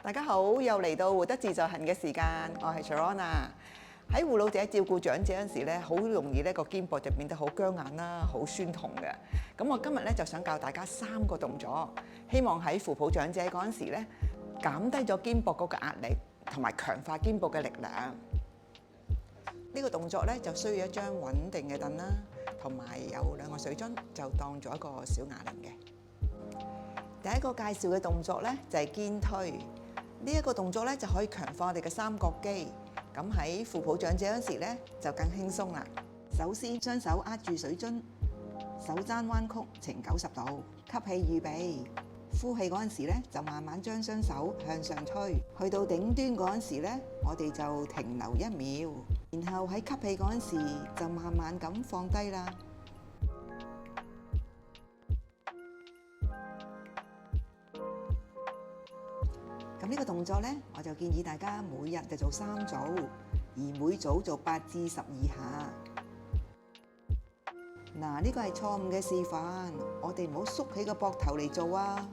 大家好，又嚟到活得自在行嘅時間，我係 Sharona。喺護老者照顧長者嗰陣時咧，好容易咧個肩膊就變得好僵硬啦，好酸痛嘅。咁我今日咧就想教大家3個動作，希望喺扶抱長者嗰陣時咧減低咗肩膊嗰個壓力，同埋強化肩膊嘅力量。呢個動作咧就需要一張穩定嘅凳啦，同埋有2個水樽，就當做一個小啞鈴嘅。第一個介紹嘅動作咧就係肩推。呢一個動作咧就可以強化我哋嘅三角肌，咁喺扶抱長者嗰時咧就更輕鬆啦。首先雙手握住水樽，手踭彎曲呈90度，吸氣預備，呼氣嗰陣時咧就慢慢將雙手向上推，去到頂端嗰陣時咧我哋就停留1秒，然後喺吸氣嗰陣時就慢慢咁放低啦。咁呢個動作呢，我就建議大家每日就做3組，而每組做8至12下。嗱，呢個係錯誤嘅示範，我哋唔好縮起個膊頭嚟做啊！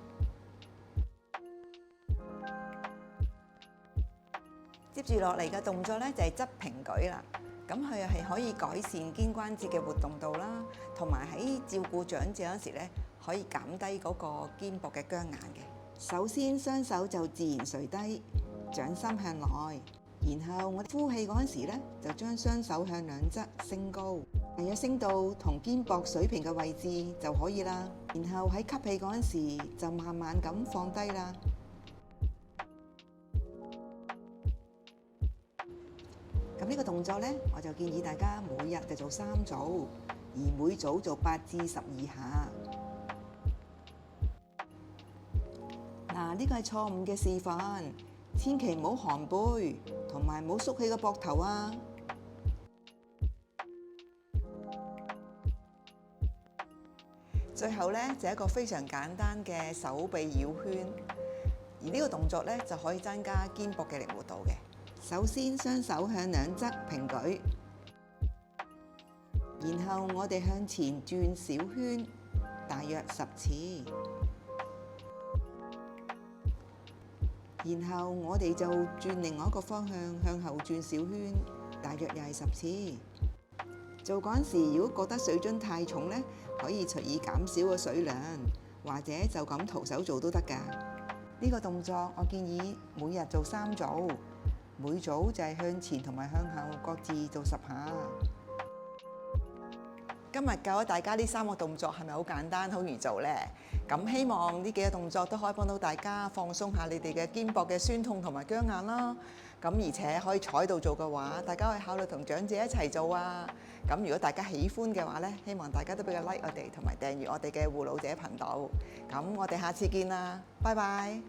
接住落嚟嘅動作呢，就係側平舉啦。咁佢係可以改善肩關節嘅活動度啦，同埋喺照顧長者嗰時呢，可以減低嗰個肩膊嘅僵硬嘅。首先雙手就自然垂低，掌心向內，然後我呼氣嗰陣時咧，就將雙手向兩側升高，大約升到同肩膊水平嘅位置就可以啦。然後喺吸氣嗰陣時就慢慢咁放低啦。咁呢個動作咧，我就建議大家每日就做3組，而每組做8至12下。嗱，呢個係錯誤嘅示範，千祈唔好寒背，同埋唔好縮起個膊頭啊！最後咧就係一個非常簡單嘅手臂繞圈，而呢個動作咧就可以增加肩膊嘅靈活度嘅。首先雙手向兩側平舉，然後我哋向前轉小圈，大約10次。然後我哋就轉另外一個方向，向後轉小圈，大約又係10次。做嗰陣時，如果覺得水樽太重呢，可以隨意減少個水量，或者就咁徒手做都得㗎。呢個動作我建議每日做3組，每組就係向前同埋向後各自做10下。今日教咗大家呢3個動作係咪好簡單、好容易做呢？咁希望呢幾個動作都可以幫到大家放鬆下你哋嘅肩膊嘅酸痛同埋僵硬啦。咁而且可以坐喺度做嘅話，大家可以考慮同長者一齊做啊。咁如果大家喜歡嘅話呢，希望大家都俾個 like 我哋，同埋訂閱我哋嘅護老者頻道。咁我哋下次見啦，拜拜。